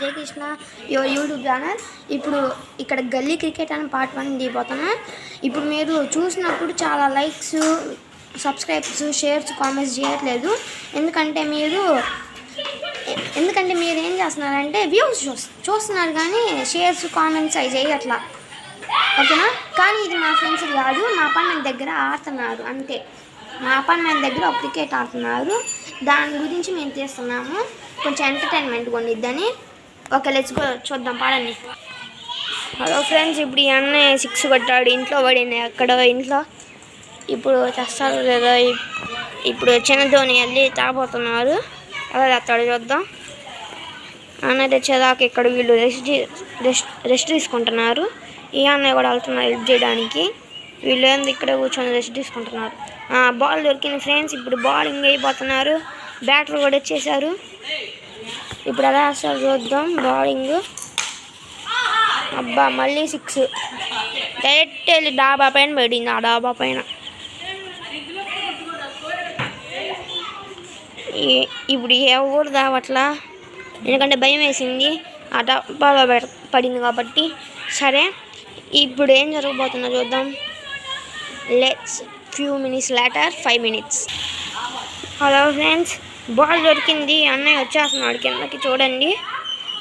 Jayakrishna your YouTube channel. ఇప్పుడు ఇక్కడ గల్లీ క్రికెట్ అని పార్ట్ 1 దిగిపోతున్నా. ఇప్పుడు మీరు చూసినప్పుడు చాలా లైక్స్, సబ్స్క్రైబ్స్, షేర్స్, కామెంట్స్ చేయట్లేదు. ఎందుకంటే మీరు ఏం చేస్తున్నారంటే వ్యూస్ చూస్తున్నారు కానీ షేర్స్, కామెంట్స్ అవి చేయట్లా. ఓకేనా? కానీ ఇది మా ఫ్రెండ్స్ కాదు, మా అపార్ట్మెంట్ దగ్గర ఆడుతున్నారు అంతే. మా అపార్ట్మెంట్ దగ్గర ఒక క్రికెట్ ఆడుతున్నారు, దాని గురించి మేము తీస్తున్నాము. కొంచెం ఎంటర్టైన్మెంట్ కొనిద్దని. ఓకే, లెట్స్ గో, చూద్దాం, పాడండి. హలో ఫ్రెండ్స్, ఇప్పుడు ఈ అన్నయ్య 6 కొట్టాడు, ఇంట్లో పడింది అక్కడ ఇంట్లో. ఇప్పుడు తెస్తారు లేదా? ఇప్పుడు చిన్న ధోని వెళ్ళి తాగబోతున్నారు. ఎలా తెస్తాడు చూద్దాం. అన్నయ్య తెచ్చేదాకా ఇక్కడ వీళ్ళు రెస్ట్ తీసుకుంటున్నారు. ఈ అన్నయ్య కూడా వెళ్తున్నారు హెల్ప్ చేయడానికి. వీళ్ళు ఏంది ఇక్కడ కూర్చొని రెస్ట్ తీసుకుంటున్నారు. బాల్ దొరికింది ఫ్రెండ్స్. ఇప్పుడు బౌలింగ్ అయిపోతున్నారు. బ్యాటర్ కూడా వచ్చేసారు. ఇప్పుడు ఎలా వేస్తారు చూద్దాం. బౌలింగ్, అబ్బా, మళ్ళీ 6. డైరెక్ట్ వెళ్ళి డాబా పైన పడింది. ఆ డాబా పైన ఇప్పుడు ఎవరు దావట్లా, ఎందుకంటే భయం వేసింది. ఆ డాబాలో పడింది కాబట్టి. సరే, ఇప్పుడు ఏం జరగబోతుందో చూద్దాం. Let's few minutes later, 5 minutes. Hello friends, ball దొరికింది. అన్నయ్య వచ్చేస్తున్నాడు కిందకి, చూడండి.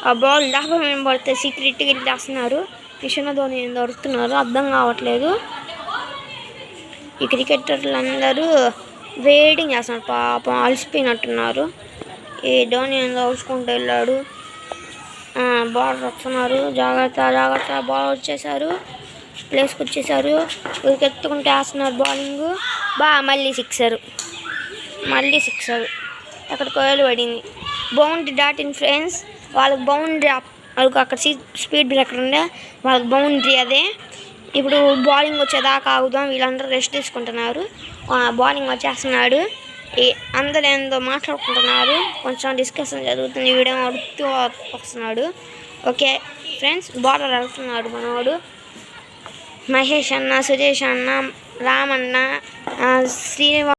ఆ బాల్ డాబా మీద పడితే సీక్రెట్గా వెళ్ళేస్తున్నారు. కిషన్ ధోని దొరుకుతున్నారు, అర్థం కావట్లేదు. ఈ క్రికెటర్లు అందరూ వెయిటింగ్ చేస్తున్నారు. పాపం అలసిపోయినట్టున్నారు. ఈ ధోని దోచుకుంటూ వెళ్ళాడు. బాల్ వస్తున్నారు, జాగ్రత్త జాగ్రత్త. బాల్ వచ్చేసారు, ప్లేస్కి వచ్చేసారు. ఎత్తుకుంటే వేస్తున్నారు బౌలింగ్. మళ్ళీ సిక్సర్. అక్కడ కోయలు పడింది. బౌండరీ దాటిన్ ఫ్రెండ్స్. వాళ్ళకి బౌండరీ, వాళ్ళకి అక్కడ స్పీడ్ బ్రేకర్ ఉండే, వాళ్ళకి బౌండరీ అదే. ఇప్పుడు బౌలింగ్ వచ్చేదాకా ఆగుదాం. వీళ్ళందరూ రెస్ట్ తీసుకుంటున్నారు. బౌలింగ్ వచ్చేస్తున్నాడు. అందరూ ఏందో మాట్లాడుకుంటున్నారు. కొంచెం డిస్కషన్ జరుగుతుంది. వీడియో అడుగుతూ వస్తున్నాడు. ఓకే ఫ్రెండ్స్, బౌలర్ వెళ్తున్నాడు మనవాడు. మహేష్ అన్న, సురేష్ అన్న, రామన్న, శ్రీనివాస్